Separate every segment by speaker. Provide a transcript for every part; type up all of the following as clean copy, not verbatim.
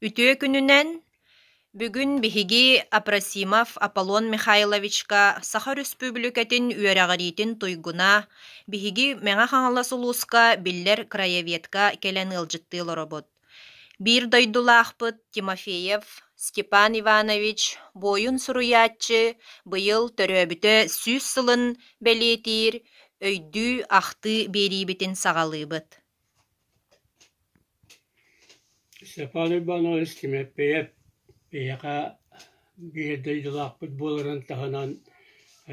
Speaker 1: Ütüö күнүнэн бүгүн биһиги Апрасимов Аполлон Михайловичка Саха Республикатын үөрэҕиитин туйгуна биһиги мэҥэ хаҥалас улууска биллэр краеведка кэлэн ылдьыттыылоробут. Биир дойдулаахпыт Тимофеев Степан Иванович бойун суруйааччы быйыл төрөөбүтэ сүүс сылын бэлиэтиир өйдүү ахты биэриибитин саҕалыыбыт.
Speaker 2: Степан Иванович Тимофеев бияка биирдойдулаахпыт буоларын таһынан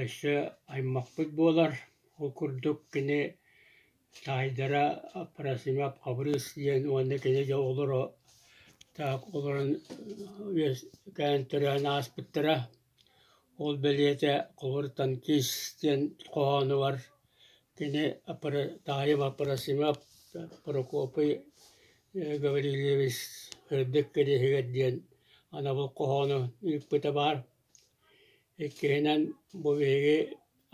Speaker 2: эссе аймакпыт буолар ол курдук кини тайдара Апрасимов Хабрыс диэн уонна кини жаолоро так олорун кэн төрөөн ааспыттара ол белиэте колор танкис диэн коonu бар кини таайым Апрасимов Прокопий Гаврилевич хырдык кирихигер диэн ана бұл коonu үппүтэ бар иккиһинэн бу биһиги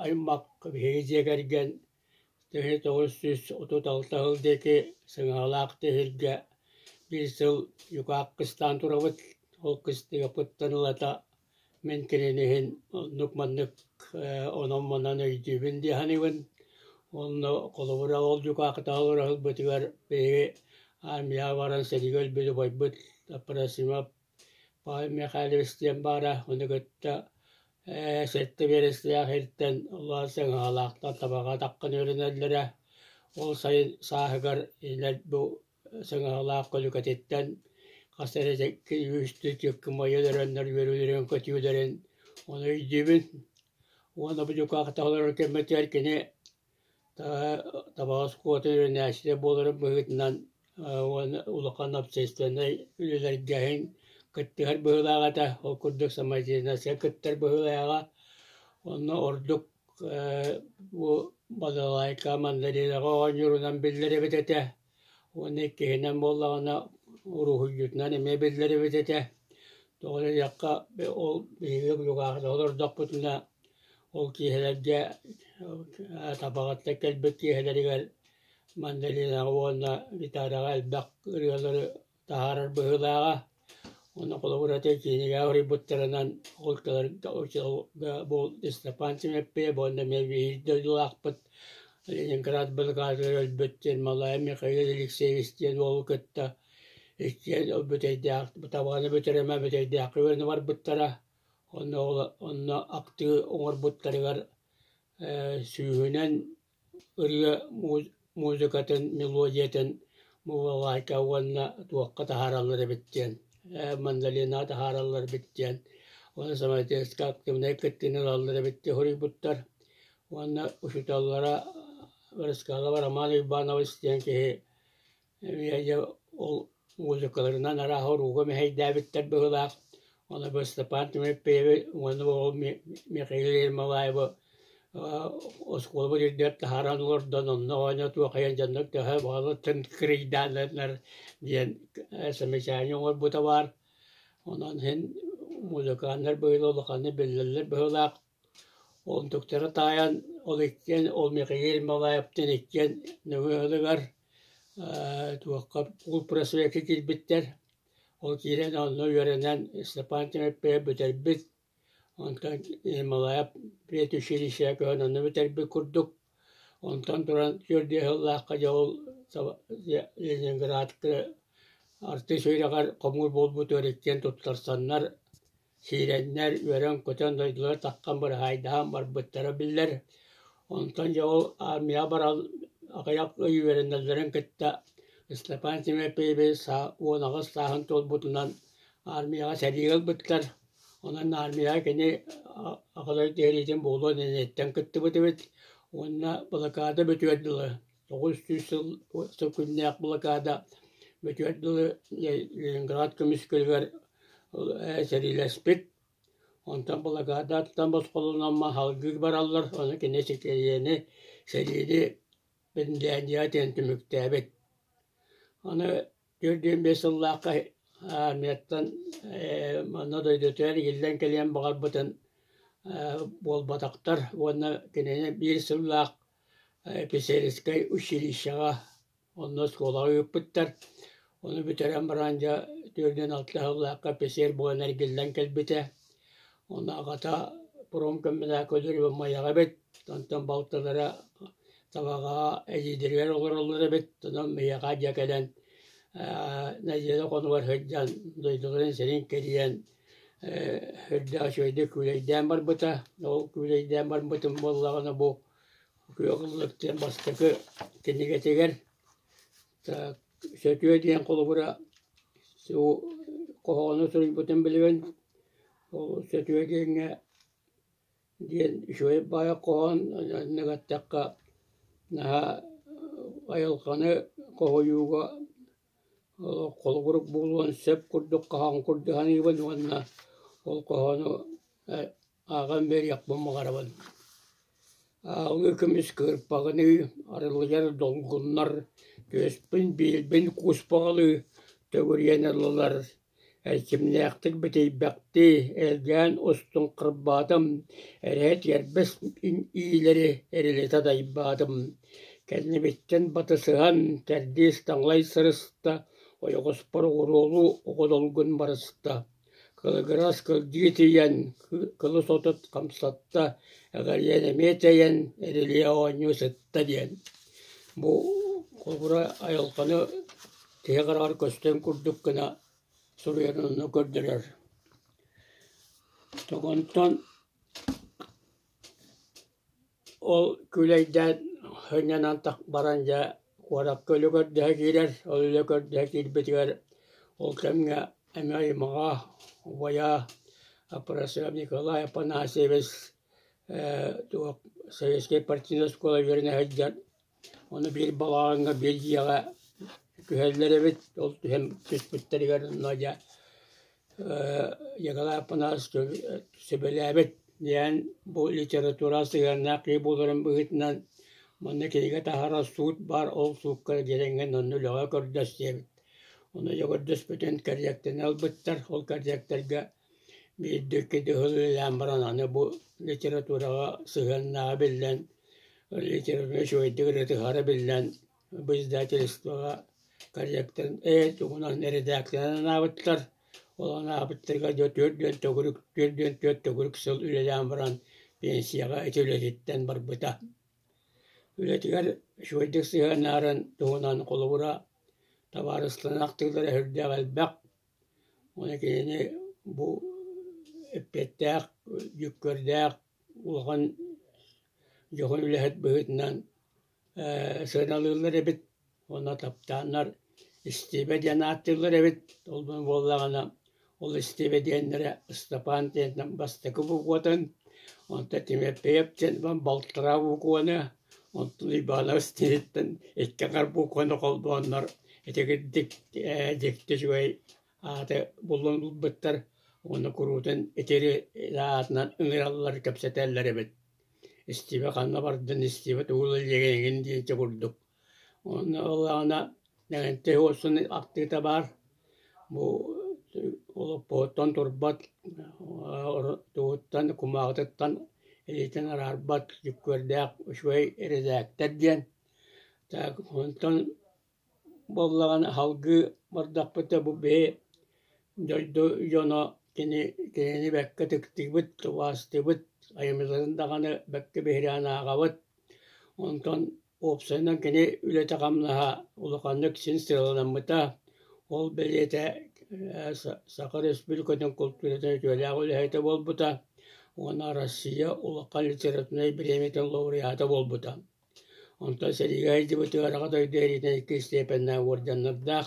Speaker 2: аймак биһиги дьиэгэрген 1936 ылдеки сыҥаалаах тэһиргэ биир сыл юкаак кыстаан турабыт ол кыстыга пыттанылата мен кининиһин оннук маннык ономмонан өйдүүбүн диэханыбын онно колобура ол юкаактаалыра ылбытыгар биһиги армия баран сэриги өлбүтү бойбут Апрасимов Павел Михайлович диэн бара онугутта сетте берестиях эртен олар сыҥаалаахта табаға таккан өрүнэллэрэ ол сайын сааһыгар илэр бу сыҥаалаах көлүкэтиттэн кастеретекки үүстү тиеккин майылөрөннөр үөрүлөрөн көтүөлөрөн оны үйдүүбүн уона бу жукаактаалар кемметер кини табаас куотүрүнээсире буоларын быгытынан улахан общественный үлелэргэһин кыттыгар быһылаагата ол курдук самайтиинасыа кыттар быһылаага онно ордук бу балалайка мандарилага ооньурунан биллеребитете уонна иккиһинэн буоллаҕына уруһуйьютунан эме биллеребитете тоҕо якка ол биһиги югаахтаолордохпутуна ол кииһэлэргэ табаҕатта кэлбит кииһэлэригэр мандарилага уонна гитарага элбэх ырыалары тахаарар быһылаага onu kolaborate kiniga oributteranан olkalar bol Степан Тимофеев онда меви дойдулаахпыт Ленинград былгаатыр өлбөттен Малай Михаил Алексеевич диэн ол кытта иккен өлбөтөйдäк табаны бөтөрөмө бөтөйдäк өрүнө бар буттара онно акты оңорбуттарыгар сүүһүнэн ырыа музыкатын мелодиятын муулайка уонна туокка тахараллары биттен мандалина тахараллар биттен оны самайтеска активнай кыттыны аллары битте хорибуттар оны ушуталлара варскалава Роман Иванович диэн киһи ол музыкаларынан арахоруга мехейдээбиттер быһылаах оны бу Степан Тимофеев оны ол Михаил Ермолаева осколбу дирдер тахаранлордон онно оня туохаян жаннык таха баалы тын крийдаалар диэн самичаани оңор бута бар онон хин музыканнар быйыл олоханы биллерлер быһылаах он туктара таян ол иккен ол Михаил Малаевтен иккен нөһөлүгар туохка ул просвеки килбиттер ол кирен онно үөрэнэн Степан Тимофеев бүтербит онтан Малаев предучилища көһөнөнө бүтербит курдук онтан туран көрдүһөллаахка жол Ленинградка арты сөйрагар комур болбут өреккен туттарсаннар сиреннер үөрен көтөн дойдулар таккан бар хайдаан барбыттара биллер онтан жол армия барал агаяк үйөреннелерин кытта Степан Тимофеев уонагас сааһын толбутунан армияга сәригел буттар онан армия кини агалай дээритин болу ненеттен кыттыбытыбыт онна блокада бөтүөддылы 900 күннээх блокада бөтүөддылы Ленинград көмүскөлгөр сәрилэспит онтан блокада аттан босқолунамма халгыг бараллар оны кини секерияни сәрили бендääниä тентүмүктээбит оны 45 ыллаакка армияттан манна дойдотуэр илден келен багалбытын болбатактар уонна кинене биир сыллаак писерискай училищага онно сколага үппүттер Onu bitiren baranca türden altı hıllakka peser boğan ergilden kelbite. Ona kata prom kömmüne ködür ve mayağa bet. Tantan baltalara tabağa ezidirger olur bet. Tantan mayağa cakeden. Necede konu var hıccan. Duyduğun senin kediyen. Hıcca şöyle küleyden var bıta. O küleyden var bıtım bollağına bu. Kuyaklıktan bastakı kendi geteger. Sötüye diyen kolu bura. O kohonu sürün bütün biliven. O sötüye diyen şöyle bayağı kohon negattakka naha ayılkanı kohoyuga kolu vurup buluan sep kurduk kahan kurduhan iban vanna ol kohonu ağam beri yapmamı garaban. Ağlı kırpağını arılayar dolgunlar göspün bilbin kuspağlı tövüryenerliler. Erkimnektik biteybekti elgen ustun kırbadım. Erhet yerbes iyileri erilete dayıbadım. Kendini bitten batısıhan terdis tanglay sırısta. Oyogospor uğrulu oğudolgun barısta. Kılıgıras kıldiyetiyen kılı sotot kamsatta. Eğer yenemeteyen eriliye oğanyu sıtta diyen. Bu kolbura ayılkanı teğarar kösten kurduk kına soruyanını gördüler. Toğuntan o küleyden hönyanan tak baranca kuarak kölü gördüğe girer. Öyle gördüğe girbetiler. Ol kemge emeği mağa vaya Aprasya Nikolay Panasevez Sovyetski Partinin skola yerine heccan. Onu bir balağına bir yağa kühellere evet oldu hem tüspütleri garınlaca Nikolay Panasevez sebeli evet yani bu literatürası yerine kıybuların büyütünden bana kediga tahara suut bar ol suukkara gerengen onu lağa gördüs evet. Onu gördüs bütün karyakten elbetler ol karyakterge bir dökede hızlılan barananı bu literaturaga sığınnağı billen, literatura şöyle ırıtıhara billen, bizde telestvaga karyakterin tuğunan redaklarına nabıtlar, olan nabıtlarga dört tögürük sıl ülelan baran pensiyaga etületetten barbıta. Ületiger şöyle sığınnaran tuğunan kolubura tabarıslanak hürde galbek, onu kendini bu Pettek, yükkerdek, ulağın yoğun ülehet büyütünden sığınalırlar evet. Ona taptanlar istebe diyen attırlar evet. Olduğun bollağına ol istebe diyenlere ıstapan diyen bastakı bu kuatan. Onta timepe yapten ben baltıra bu kuanı. Onta libana isteyetten ekkakar bu kuanı koldu onlar. Dikte şöyle ağda bulun bittar. Onu kuruten eteri rahatından ıngırallar kapseteller evet. İstibe kanla bardan istibe tuğulu yegengin diye kurduk. Onu Allah'ına nente olsun aktivite var. Bu olup boğuttan turbat tuğuttan kumağıtıttan eliten ararbat yükkerdek şöyle eredekler diyen. Ondan bollağına halgı bardakpıta bu be yono kini bekka tıktibit, vastibit, ayımızın dağını bekka behriyana ağabit. Ondan opsayından kini üle takamlaha ulukanlık için sıralanmıta. Ol beliyete Sakar Respublika'nın kultürüne şöyle ağılıyete olbuta. Ona Rusya ulukan literatürüne bir emetin laureatı olbuta. Ondan serigaydı bu tığarağa doyduğu iki istependen vurdanırdak.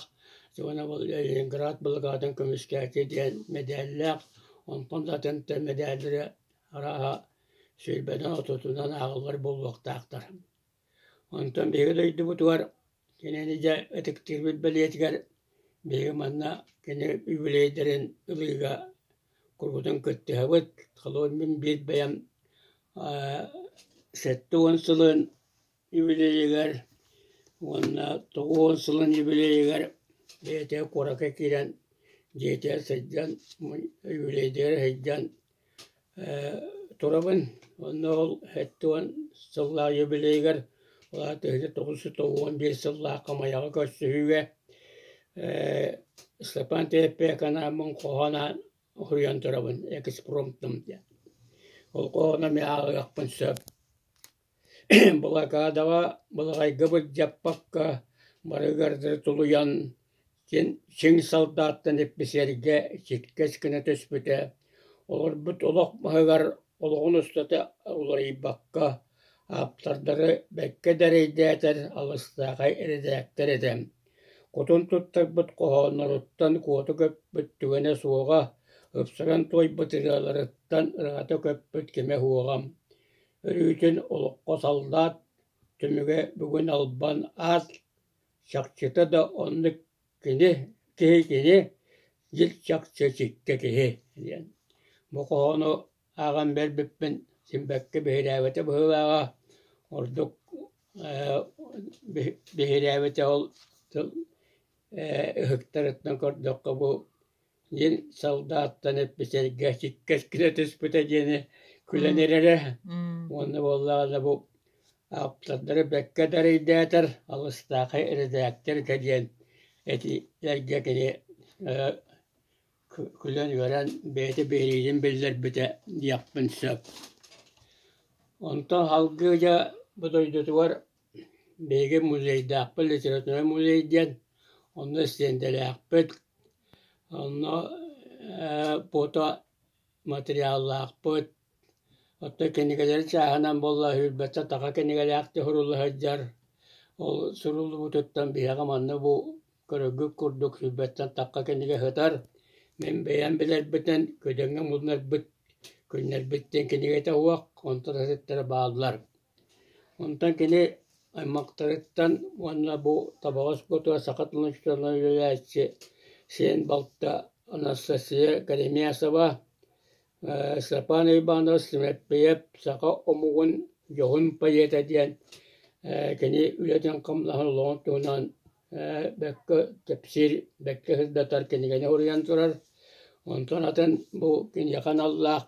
Speaker 2: Sonra bu Leningrad bulgardan kömüskâki diyen medallar, ondan zaten de medalleri araha söylbeden otutundan ağıllar bulvaktağdır. Ondan biri duydu bu tuvar, kenenice etiktir bilbeli etker, biri manna kene übüleyderin ılıyga kurgudun kötü havat, kalon bin bir beyan setti onsılın übüleyger, onna toğu onsılın übüleyger, Bete koraka kiren jete sejjan üleyder hejjan torabın onu hettuan salla yubileyger ola tehde toğusu toğuan bir salla kamaya köşüge Степан Теппекана мон кохана хуян турабын экспромтым дия. Ол кохана ми агыякпын сөп. Булакадава булайгыбыт жаппакка барыгарды тулуян кен чиң солдаттан эпписерге чиккес кына төспүтэ. Олар бут олох махыгар олоғын ұстаты улайбакка аптардары бәкке дәрейдәтер алыстағай әредәктер едем. Котун туттар бұт қоғанларыттан қуаты көппіт түгене суға, ұпсыран той бұтыраларыттан ұрғаты көппіт кеме хуағам. Үрүйтін олыққа салдат, түміге бүгін албан ат, шақчыты да онны кені, жил шақчы чикке кеhe. Бұ қоғаны ағам бәл бүппін симбәкке бейрәветі бұғыға, ордық бейрәветі ол үхіктарыттан көрдіққа бұ ен солдаттан әппесерге чиккес кіне түспіті жені күленерері. Оны болағаны бұ аптардары бәкке дәрейдәтір, алыстақы әрідәктер кәден әті әрге кіне күлен өрен бәйті бейрейден білдер біті яқпын сөп. Онтан халғы жа бұдойдыты бар бейгі музейді ақпыл, литература музейден, оны стенделі ақпыл, оны фото материалы ақпыл. Отта кенігелер чағынан болла хүлбәтті таға кенігелі ақты хұрулы хаджар. Ол сұрулы бұтыттан бияға манны бұ көрігі күрдік хүлбәттен таққа кенеге хытар. Мен бәйен білер бітен көдеңі мұлнар біт, күннер біттен кенегеті уақ, онтан әсеттері бағылар. Онтан кене аймақтарыттан онна бұ табағыз бұтуа сақатылын үштірлі үйлі әтші сен балта Анастасия Академиясы ба. Степан Иванов сімеппейіп сақа омуғын жоғын пайет әден кене үлетін қамлағын лоғын туынан бәккі тепсир, бәккі хыздатар кенегені ұрыян тұрар. Онтан атын бұл кен яқан Аллах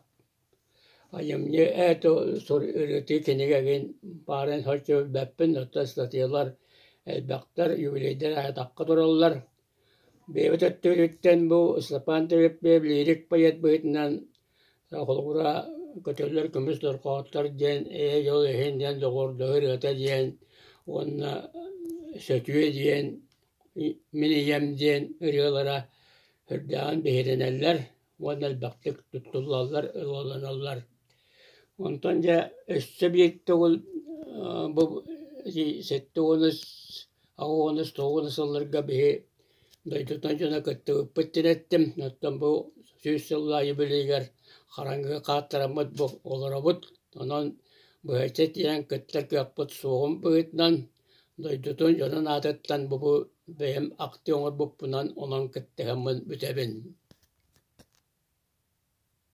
Speaker 2: айымне әті сұр үріті кенегеген барын хачы бәппін отта статиялар әлбәқтар юбилейдер айтаққа тұралар. Бейбіт өттіріттен бұл Степан Теппейіп лирик пайет бұйтынан қолғыра көтелер күмістер қауаттар ден, жол ехенден доғырдығыр өті ден, онына сөтüе ден, минием ден үрелара үрдәğін бейренелер, он әлбәқтік тұттылалар, ылаланалар. Онтан жа өссі бейікті ол бұл сетті оныз, ағуыныз, тоғыныз оларға бейі дойдутан жана көтті өппіттен әттім. Оттан бұл сөз сыллайы білігер қараңғы қаттырамыд бұл оларабыд. Онан бұл әйтет ең көттер көппіт соғым бұғытынан дойдутан жонан атыттан бұл бәйім ақты оңыр бұппынан онан көттіғамын бүтәбін.